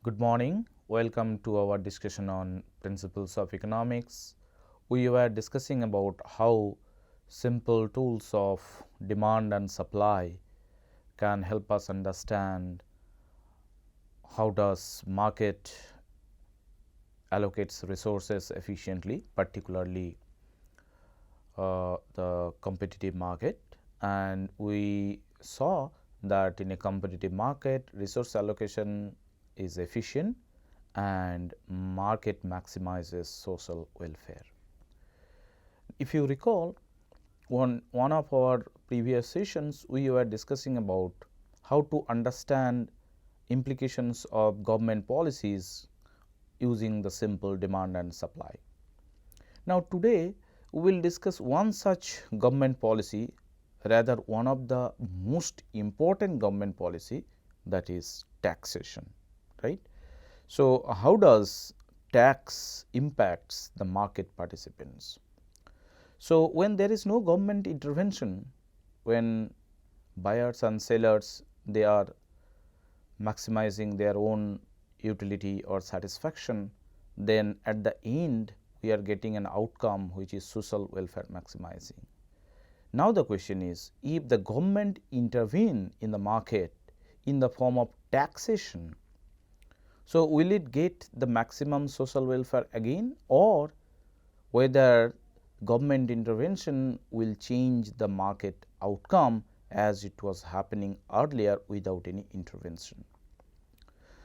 Good morning. Welcome to our discussion on principles of economics. We were discussing about how simple tools of demand and supply can help us understand how does market allocates resources efficiently, particularly the competitive market. And we saw that in a competitive market, resource allocation is efficient and market maximizes social welfare. If you recall, one of our previous sessions, we were discussing about how to understand implications of government policies using the simple demand and supply. Now, today we will discuss one such government policy, rather one of the most important government policy, that is taxation, right. So, how does tax impacts the market participants? So, when there is no government intervention, when buyers and sellers they are maximizing their own utility or satisfaction, then at the end we are getting an outcome which is social welfare maximizing. Now, the question is, if the government intervene in the market in the form of taxation, so will it get the maximum social welfare again, or whether government intervention will change the market outcome as it was happening earlier without any intervention.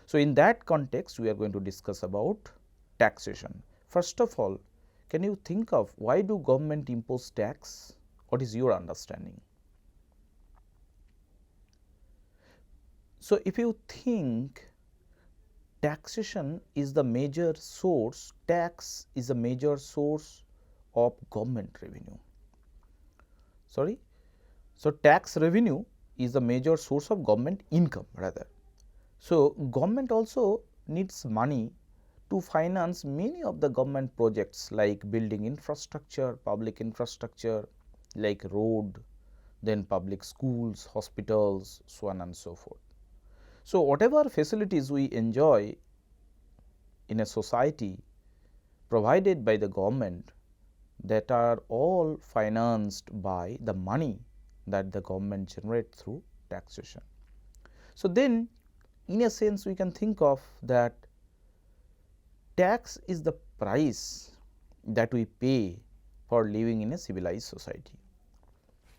So, in that context we are going to discuss about taxation. First of all, can you think of why do government impose tax? What is your understanding? So, if you think taxation is the major source, tax is a major source of government revenue. Sorry. So, tax revenue is the major source of government income rather. So, government also needs money to finance many of the government projects like building infrastructure, public infrastructure like road, then public schools, hospitals, so on and so forth. So, whatever facilities we enjoy in a society provided by the government, that are all financed by the money that the government generate through taxation. So, then in a sense we can think of that tax is the price that we pay for living in a civilized society.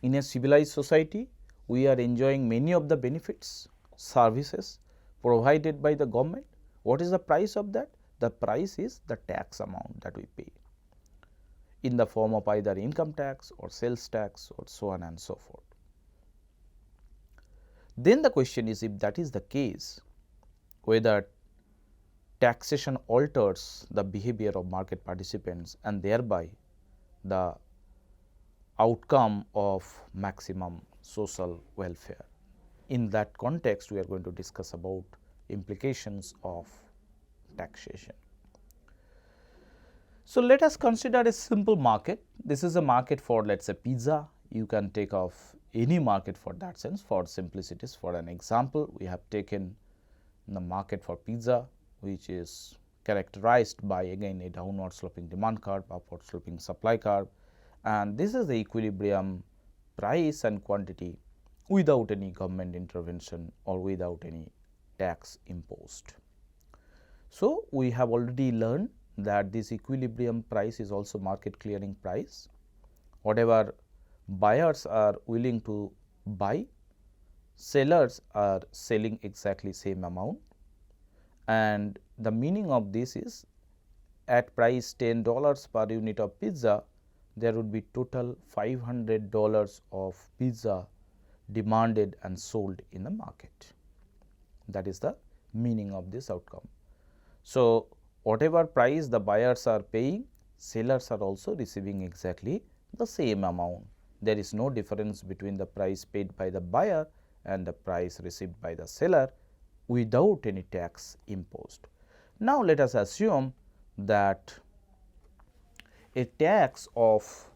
In a civilized society, we are enjoying many of the benefits, services provided by the government. What is the price of that? The price is the tax amount that we pay in the form of either income tax or sales tax or so on and so forth. Then the question is, if that is the case, whether taxation alters the behavior of market participants and thereby the outcome of maximum social welfare. In that context, we are going to discuss about implications of taxation. So, let us consider a simple market. This is a market for, let us say, pizza. You can take off any market for that sense. For simplicities, for an example, we have taken the market for pizza, which is characterized by again a downward sloping demand curve, upward sloping supply curve, and this is the equilibrium price and quantity without any government intervention or without any tax imposed. So, we have already learned that this equilibrium price is also market clearing price. Whatever buyers are willing to buy, sellers are selling exactly same amount, and the meaning of this is at price $10 per unit of pizza, there would be total $500 of pizza demanded and sold in the market. That is the meaning of this outcome. So, whatever price the buyers are paying, sellers are also receiving exactly the same amount. There is no difference between the price paid by the buyer and the price received by the seller without any tax imposed. Now, let us assume that a tax of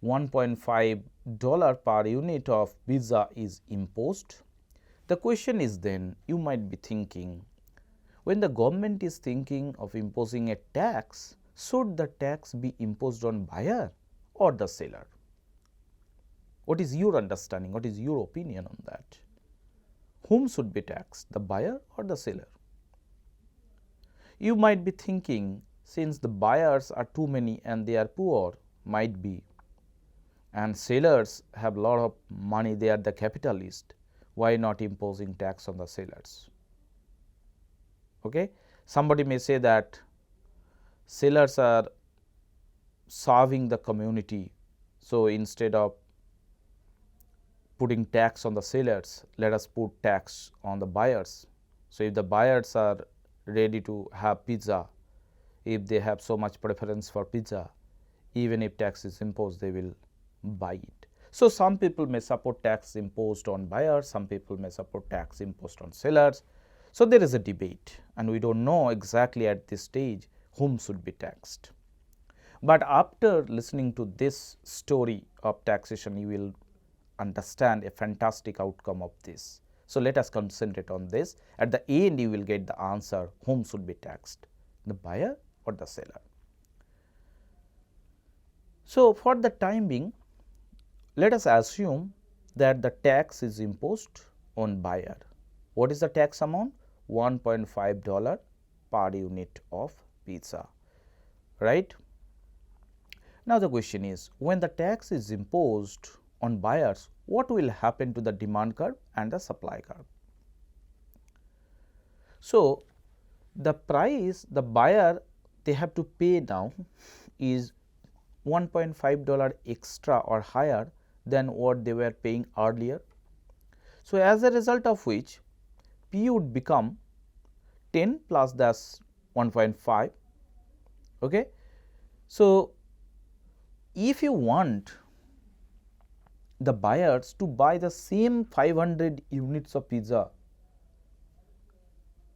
$1.5 per unit of pizza is imposed. The question is then, you might be thinking, When the government is thinking of imposing a tax, should the tax be imposed on buyer or the seller? What is your understanding? What is your opinion on that? Whom should be taxed, the buyer or the seller? You might be thinking, since the buyers are too many and they are poor, might be, and sellers have a lot of money, they are the capitalist, why not imposing tax on the sellers? Okay. Somebody may say that sellers are serving the community, so instead of putting tax on the sellers, let us put tax on the buyers. So, if the buyers are ready to have pizza, if they have so much preference for pizza, even if tax is imposed, they will buy it. So, some people may support tax imposed on buyers, some people may support tax imposed on sellers. So, there is a debate and we do not know exactly at this stage whom should be taxed. But after listening to this story of taxation, you will understand a fantastic outcome of this. So, let us concentrate on this. At the end, you will get the answer whom should be taxed, the buyer or the seller. So, for the time being, let us assume that the tax is imposed on buyer. What is the tax amount? $1.5 per unit of pizza, right? Now, the question is, when the tax is imposed on buyers, what will happen to the demand curve and the supply curve? So, the price the buyer they have to pay now is $1.5 extra or higher than what they were paying earlier. So, as a result of which P would become 10 plus das 1.5. Okay. So, if you want the buyers to buy the same 500 units of pizza,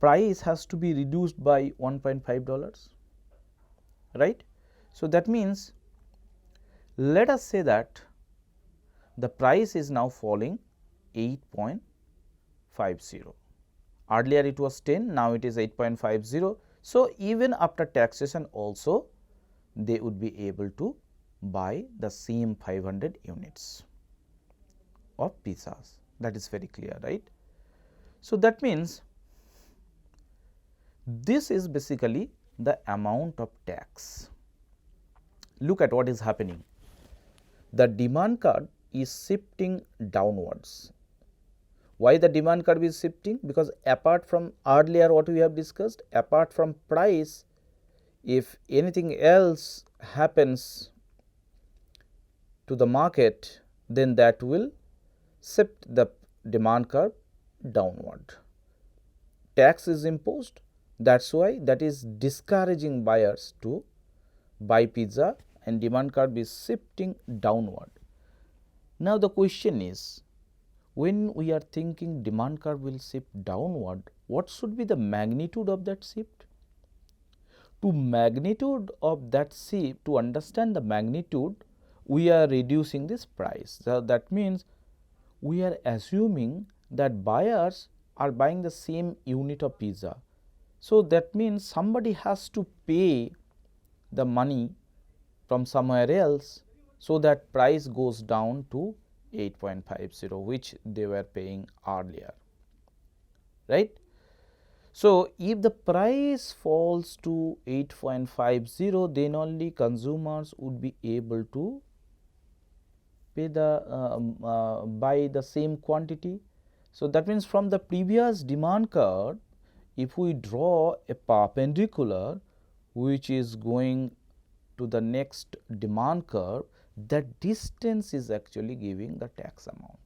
price has to be reduced by $1.5, right. So, that means let us say that the price is now falling 8.50. Earlier it was 10, now it is 8.50. So, even after taxation also they would be able to buy the same 500 units of pizzas. That is very clear, right. So, that means this is basically the amount of tax. Look at what is happening. The demand curve is shifting downwards. Why the demand curve is shifting? Because apart from earlier what we have discussed, apart from price, if anything else happens to the market, then that will shift the demand curve downward. Tax is imposed, that is why that is discouraging buyers to buy pizza and demand curve is shifting downward. Now, the question is, when we are thinking demand curve will shift downward, what should be the magnitude of that shift? To magnitude of that shift, to understand the magnitude, we are reducing this price. So, that means we are assuming that buyers are buying the same unit of pizza. So, that means somebody has to pay the money from somewhere else, so that price goes down to 8.50, which they were paying earlier, right. So, if the price falls to 8.50, then only consumers would be able to pay the buy the same quantity. So, that means from the previous demand curve, if we draw a perpendicular which is going to the next demand curve, that distance is actually giving the tax amount.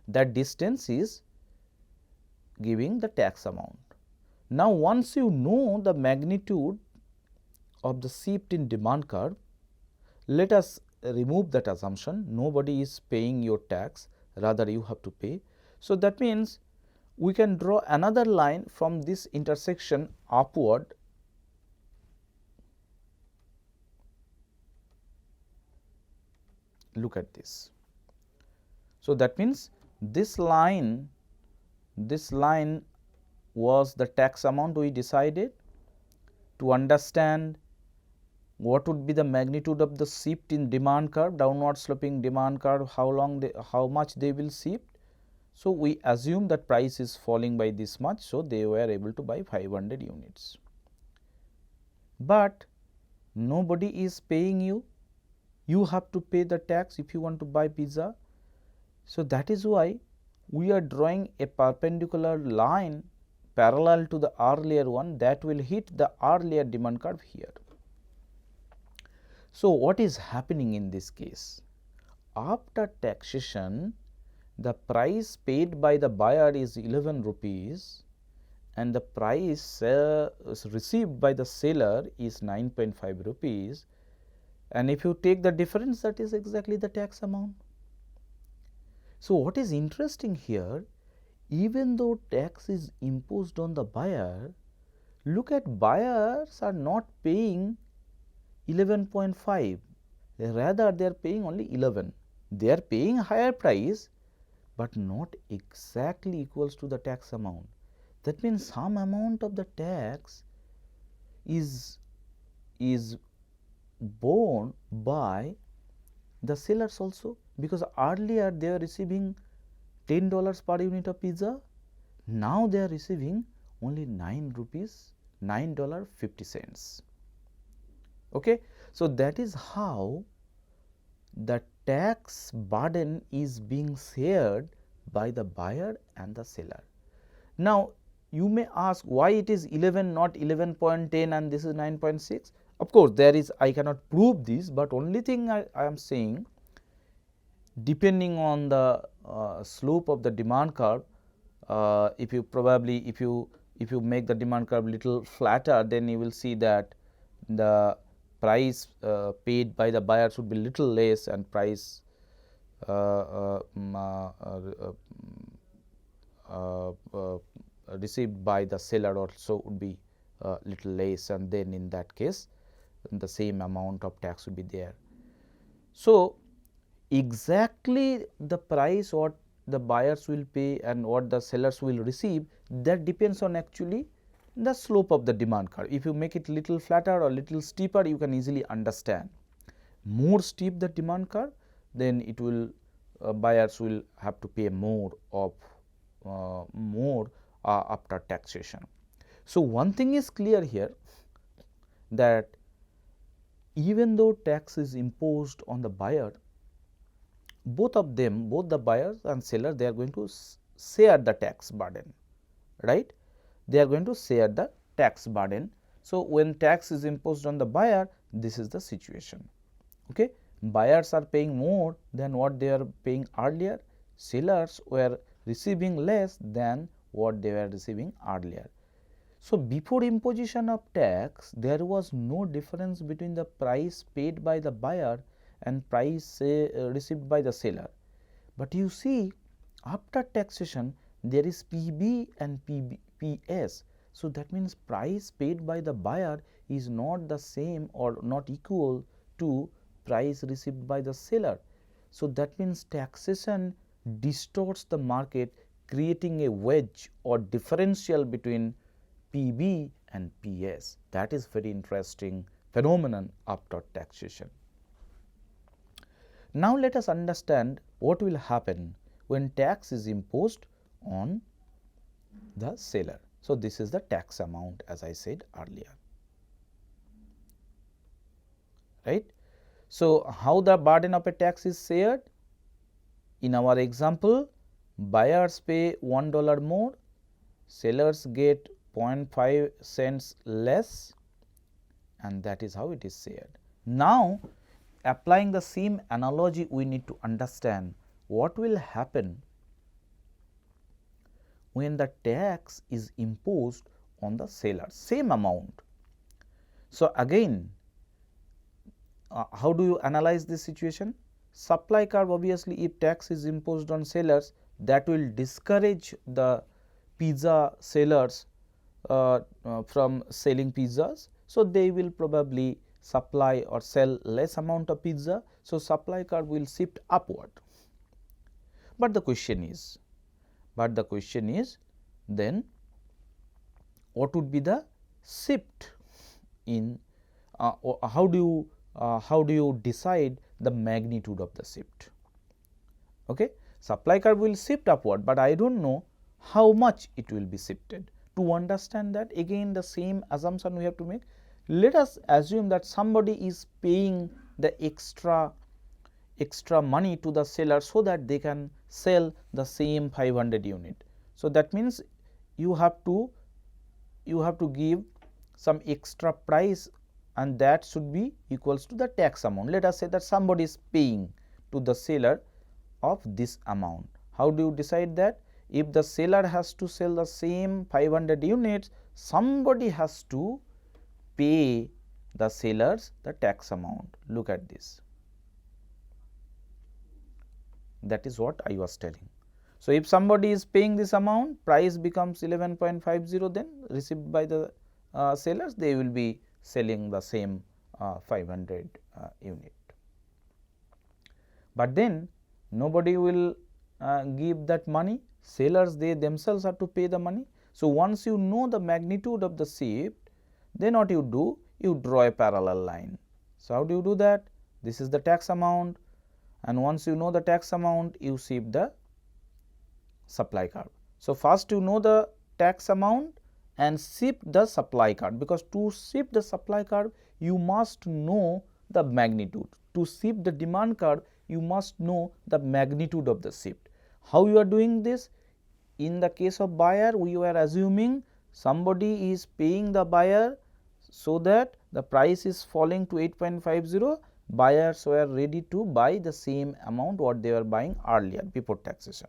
That distance is giving the tax amount. Now, once you know the magnitude of the shift in demand curve, let us remove that assumption, nobody is paying your tax, rather you have to pay. So, that means we can draw another line from this intersection upward. Look at this. So, that means this line was the tax amount we decided. To understand what would be the magnitude of the shift in demand curve, downward sloping demand curve, how much they will shift. So, we assume that price is falling by this much. So, they were able to buy 500 units, but nobody is paying you. You have to pay the tax if you want to buy pizza. So, that is why we are drawing a perpendicular line parallel to the earlier one that will hit the earlier demand curve here. So, what is happening in this case? After taxation, the price paid by the buyer is 11 rupees and the price received by the seller is 9.5 rupees, and if you take the difference, that is exactly the tax amount. So, what is interesting here, even though tax is imposed on the buyer, look at buyers are not paying 11.5, rather they are paying only 11. They are paying higher price, but not exactly equals to the tax amount. That means some amount of the tax is borne by the sellers also, because earlier they are receiving $10 per unit of pizza, now they are receiving only 9 rupees, $9.50. Okay. So, that is how the tax burden is being shared by the buyer and the seller. Now, you may ask why it is 11 not 11.10 and this is 9.6. Of course, there is, I cannot prove this, but only thing I am saying, depending on the slope of the demand curve, if you make the demand curve little flatter, then you will see that the price paid by the buyer should be little less and price received by the seller also would be little less, and then in that case the same amount of tax would be there. So, exactly the price what the buyers will pay and what the sellers will receive, that depends on actually the slope of the demand curve. If you make it little flatter or little steeper, you can easily understand. More steep the demand curve, then it will buyers will have to pay more after taxation. So, one thing is clear here, that even though tax is imposed on the buyer, both of them, both the buyers and seller, they are going to share the tax burden, right? They are going to share the tax burden. So, when tax is imposed on the buyer, this is the situation. Okay. Buyers are paying more than what they are paying earlier, sellers were receiving less than what they were receiving earlier. So, before imposition of tax, there was no difference between the price paid by the buyer and price received by the seller. But you see, after taxation, there is PB and PS. So, that means price paid by the buyer is not the same or not equal to price received by the seller. So, that means taxation distorts the market, creating a wedge or differential between PB and PS. That is very interesting phenomenon after taxation. Now, let us understand what will happen when tax is imposed on the seller. So, this is the tax amount, as I said earlier, right. So, how the burden of a tax is shared? In our example, buyers pay $1 more, sellers get 0.5 cents less, and that is how it is shared. Now, applying the same analogy, we need to understand what will happen when the tax is imposed on the seller, same amount. So, again, how do you analyze this situation? Supply curve, obviously, if tax is imposed on sellers, that will discourage the pizza sellers from selling pizzas. So, they will probably supply or sell less amount of pizza. So, supply curve will shift upward. But the question is then what would be the shift in how do you decide the magnitude of the shift. Okay. Supply curve will shift upward, but I do not know how much it will be shifted. To understand that, again the same assumption we have to make. Let us assume that somebody is paying the extra money to the seller so that they can sell the same 500 unit. So that means you have to give some extra price, and that should be equals to the tax amount. Let us say that somebody is paying to the seller of this amount. How do you decide that? If the seller has to sell the same 500 units, somebody has to pay the sellers the tax amount. Look at this. That is what I was telling. So, if somebody is paying this amount, price becomes 11.50, then received by the sellers, they will be selling the same 500 unit. But then nobody will give that money, sellers they themselves have to pay the money. So, once you know the magnitude of the shift, then what you do? You draw a parallel line. So, how do you do that? This is the tax amount, and once you know the tax amount, you shift the supply curve. So, first you know the tax amount and shift the supply curve, because to shift the supply curve you must know the magnitude. To shift the demand curve you must know the magnitude of the shift. How you are doing this? In the case of buyer, we were assuming somebody is paying the buyer so that the price is falling to 8.50, buyers were ready to buy the same amount what they were buying earlier before taxation.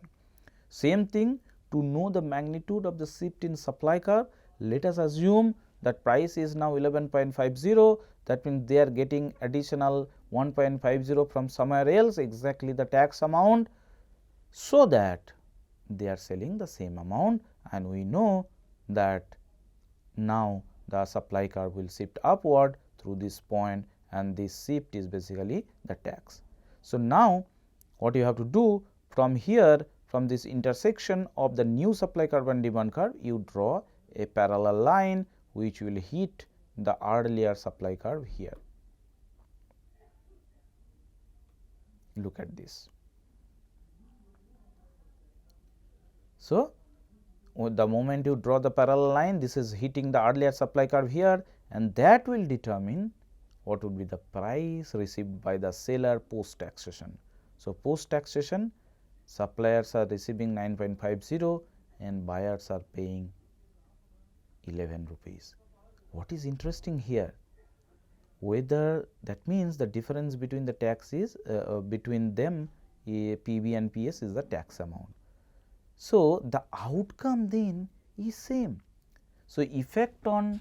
Same thing, to know the magnitude of the shift in supply curve, let us assume that price is now 11.50, that means they are getting additional 1.50 from somewhere else, exactly the tax amount, so that they are selling the same amount, and we know that now the supply curve will shift upward through this point, and this shift is basically the tax. So, now what you have to do from here, from this intersection of the new supply curve and demand curve, you draw a parallel line which will hit the earlier supply curve here. Look at this. So, the moment you draw the parallel line, this is hitting the earlier supply curve here, and that will determine what would be the price received by the seller post taxation. So, post taxation suppliers are receiving 9.50 and buyers are paying 11 rupees. What is interesting here? Whether that means the difference between the tax is between them, PB and PS is the tax amount. So, the outcome then is same. So, effect on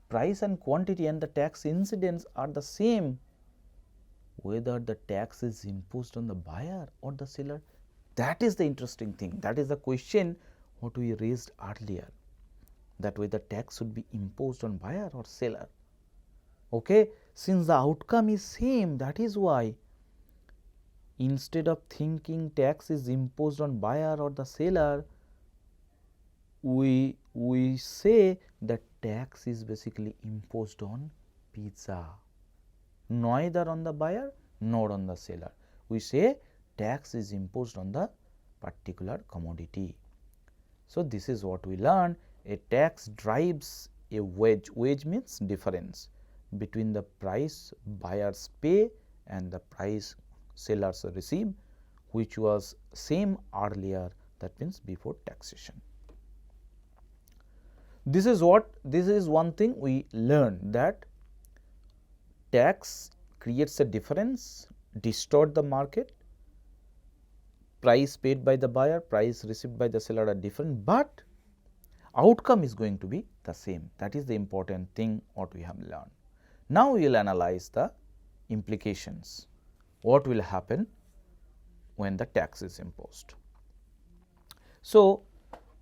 price and quantity and the tax incidence are the same, whether the tax is imposed on the buyer or the seller. That is the interesting thing. That is the question what we raised earlier, that whether tax should be imposed on buyer or seller. Okay. Since the outcome is same, that is why instead of thinking tax is imposed on buyer or the seller, we say that tax is basically imposed on pizza, neither on the buyer nor on the seller. We say tax is imposed on the particular commodity. So, this is what we learned. A tax drives a wage. Wage means difference between the price buyers pay and the price sellers receive, which was same earlier, that means before taxation. This is one thing we learned, that tax creates a difference, distort the market, price paid by the buyer, price received by the seller are different, but outcome is going to be the same. That is the important thing what we have learned. Now, we will analyze the implications. What will happen when the tax is imposed? So,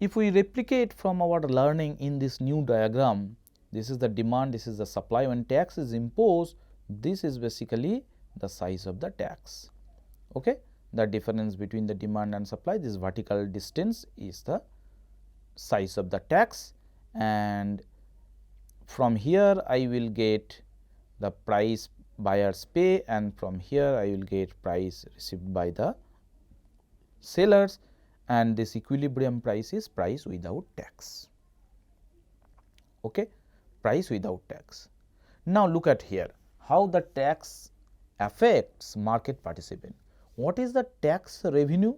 if we replicate from our learning in this new diagram, this is the demand, this is the supply. When tax is imposed, this is basically the size of the tax. Okay? The difference between the demand and supply, this vertical distance is the size of the tax, and from here I will get the price buyers pay, and from here I will get price received by the sellers, and this equilibrium price is price without tax. Okay, price without tax. Now, look at here how the tax affects market participant. What is the tax revenue?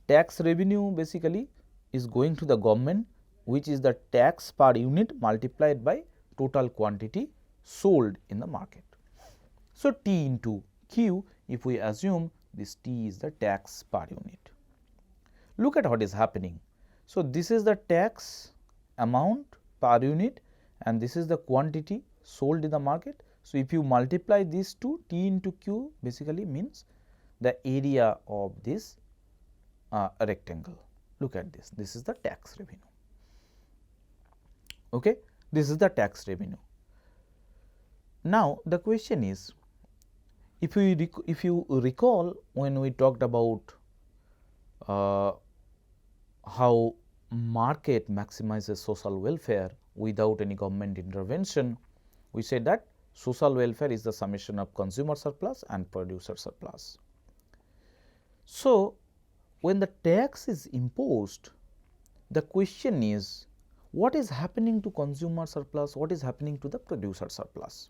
Tax revenue basically is going to the government, which is the tax per unit multiplied by total quantity sold in the market. So, T into Q, if we assume this T is the tax per unit. Look at what is happening. So, this is the tax amount per unit and this is the quantity sold in the market. So, if you multiply these two, T into Q basically means the area of this rectangle. Look at this, this is the tax revenue. Okay, this is the tax revenue. Now, the question is, if you recall when we talked about how market maximizes social welfare without any government intervention, we said that social welfare is the summation of consumer surplus and producer surplus. So, when the tax is imposed, the question is what is happening to consumer surplus, what is happening to the producer surplus?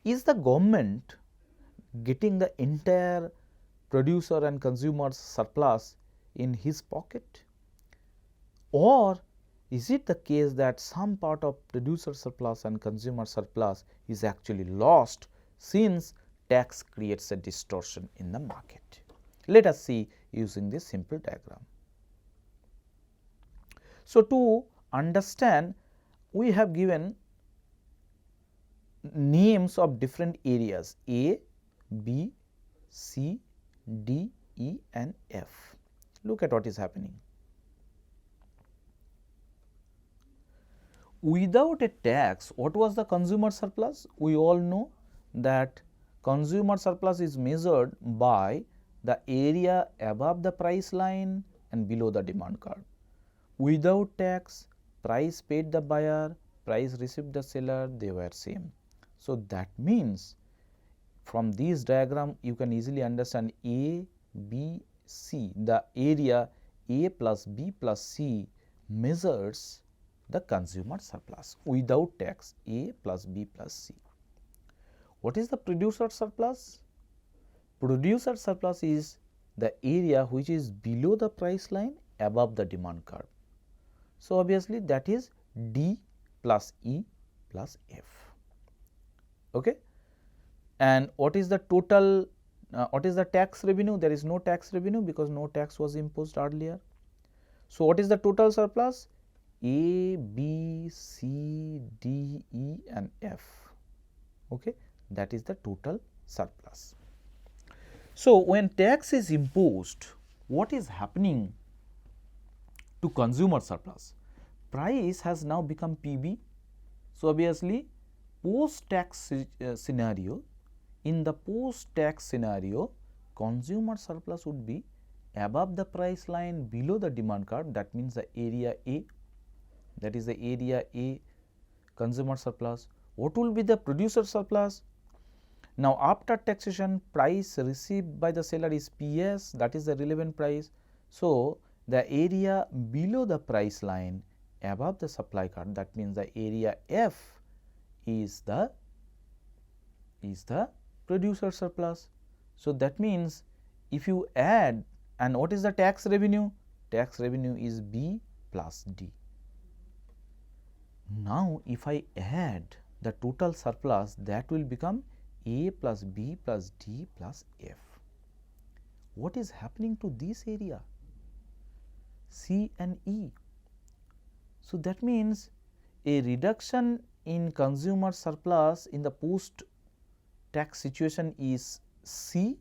Is the government getting the entire producer and consumer surplus in his pocket, or is it the case that some part of producer surplus and consumer surplus is actually lost since tax creates a distortion in the market? Let us see using this simple diagram. So, to understand, we have given names of different areas A, B, C, D, E and F. Look at what is happening. Without a tax, what was the consumer surplus? We all know that consumer surplus is measured by the area above the price line and below the demand curve. Without tax, price paid the buyer, price received the seller, they were same. So, that means from this diagram you can easily understand A, B, C, the area A plus B plus C measures the consumer surplus without tax, A plus B plus C. What is the producer surplus? Producer surplus is the area which is below the price line above the demand curve. So, obviously, that is D plus E plus F. Okay. And what is the total, what is the tax revenue? There is no tax revenue because no tax was imposed earlier. So, what is the total surplus? A, B, C, D, E and F. Okay. That is the total surplus. So, when tax is imposed, what is happening to consumer surplus? Price has now become PB. So, obviously, post tax scenario, in the post tax scenario, consumer surplus would be above the price line, below the demand curve, that means the area A, that is the area A consumer surplus. What will be the producer surplus? Now, after taxation, price received by the seller is PS, that is the relevant price. So, the area below the price line above the supply curve, that means the area F is the producer surplus. So, that means if you add, and what is the tax revenue? Tax revenue is B plus D. Now, if I add the total surplus, that will become A plus B plus D plus F. What is happening to this area? C and E. So, that means a reduction in consumer surplus in the post tax situation is C,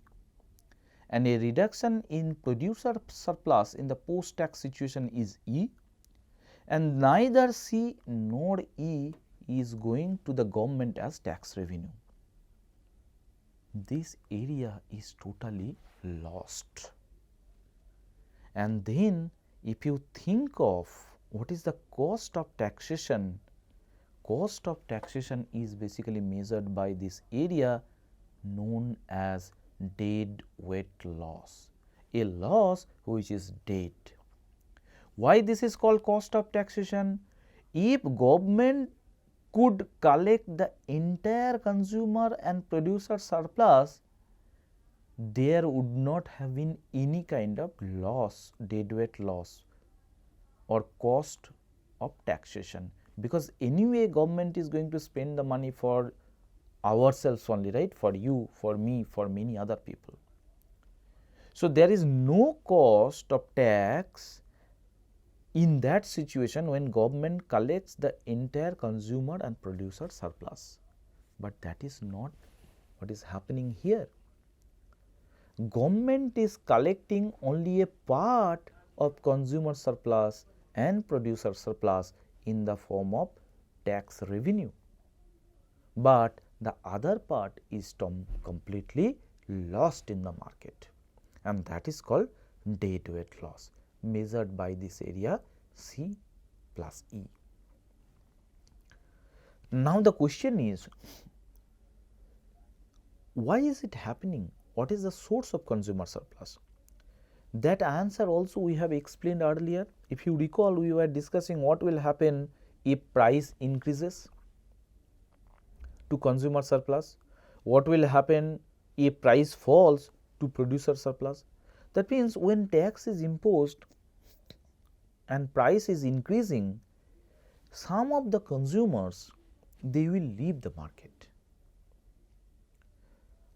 and a reduction in producer surplus in the post tax situation is E, and neither C nor E is going to the government as tax revenue. This area is totally lost. And then if you think of what is the cost of taxation cost of taxation is basically measured by this area known as dead weight loss, a loss which is dead. Why this is called cost of taxation? If government could collect the entire consumer and producer surplus, there would not have been any kind of loss, deadweight loss or cost of taxation, because anyway government is going to spend the money for ourselves only, right, for you, for me, for many other people. So, there is no cost of tax in that situation when government collects the entire consumer and producer surplus, but that is not what is happening here. Government is collecting only a part of consumer surplus and producer surplus in the form of tax revenue, but the other part is completely lost in the market, and that is called deadweight loss, measured by this area C plus E. Now, the question is, why is it happening? What is the source of consumer surplus? That answer also we have explained earlier. If you recall, we were discussing what will happen if price increases to consumer surplus, what will happen if price falls to producer surplus. That means when tax is imposed and price is increasing, some of the consumers, they will leave the market.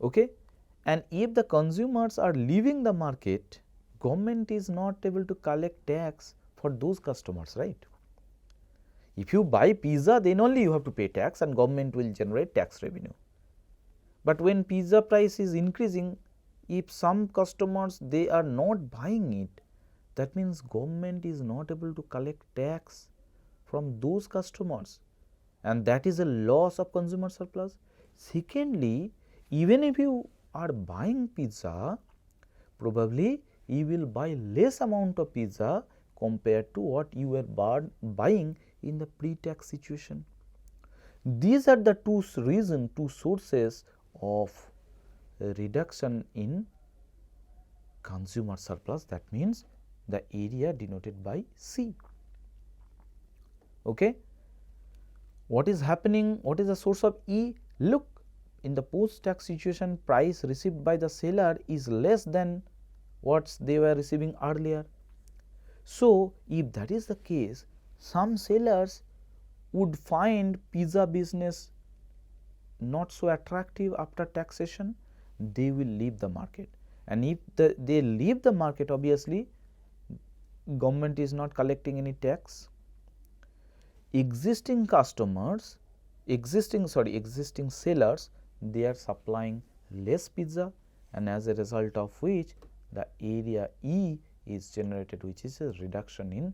Okay? And if the consumers are leaving the market, government is not able to collect tax for those customers, right? If you buy pizza, then only you have to pay tax and government will generate tax revenue. But when pizza price is increasing, if some customers they are not buying it, that means government is not able to collect tax from those customers, and that is a loss of consumer surplus. Secondly, even if you are buying pizza, probably you will buy less amount of pizza compared to what you were buying in the pre-tax situation. These are the two sources of reduction in consumer surplus, that means the area denoted by C. Okay. What is happening? What is the source of E? Look, in the post-tax situation, price received by the seller is less than what they were receiving earlier. So, if that is the case, some sellers would find pizza business not so attractive after taxation, they will leave the market, and if they leave the market, obviously government is not collecting any tax. Existing customers, existing sellers, they are supplying less pizza, and as a result of which the area E is generated, which is a reduction in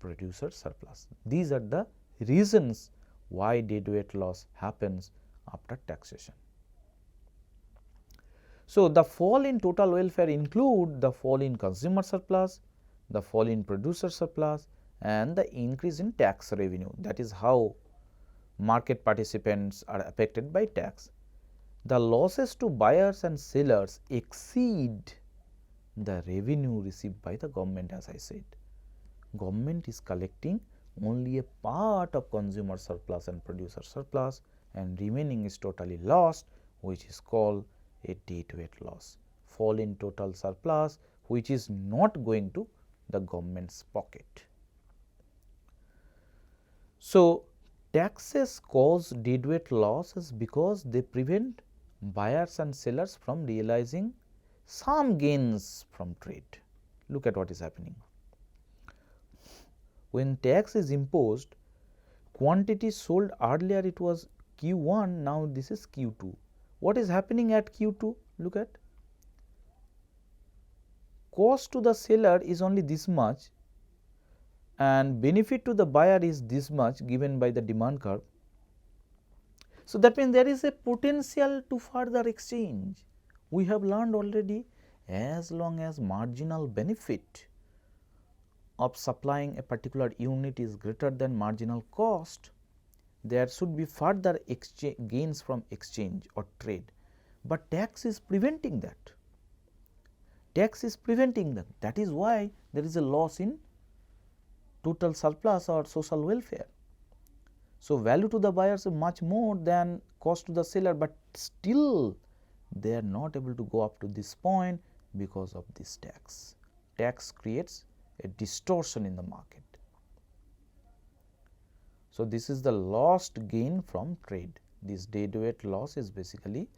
producer surplus. These are the reasons why deadweight loss happens after taxation. So, the fall in total welfare include the fall in consumer surplus, the fall in producer surplus, and the increase in tax revenue. That is how market participants are affected by tax. The losses to buyers and sellers exceed the revenue received by the government. As I said, government is collecting only a part of consumer surplus and producer surplus, and remaining is totally lost, which is called a deadweight loss, fall in total surplus which is not going to the government's pocket. So, taxes cause deadweight losses because they prevent buyers and sellers from realizing some gains from trade. Look at what is happening. When tax is imposed, quantity sold earlier it was Q1, now this is Q2. What is happening at Q2? Look at, cost to the seller is only this much and benefit to the buyer is this much given by the demand curve. So, that means there is a potential to further exchange. We have learned already, as long as marginal benefit of supplying a particular unit is greater than marginal cost, there should be further gains from exchange or trade, but tax is preventing that. Tax is preventing that. That is why there is a loss in total surplus or social welfare. So, value to the buyers is much more than cost to the seller, but still they are not able to go up to this point because of this tax. Tax creates a distortion in the market. So, this is the lost gain from trade. This deadweight loss is basically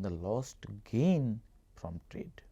the lost gain from trade.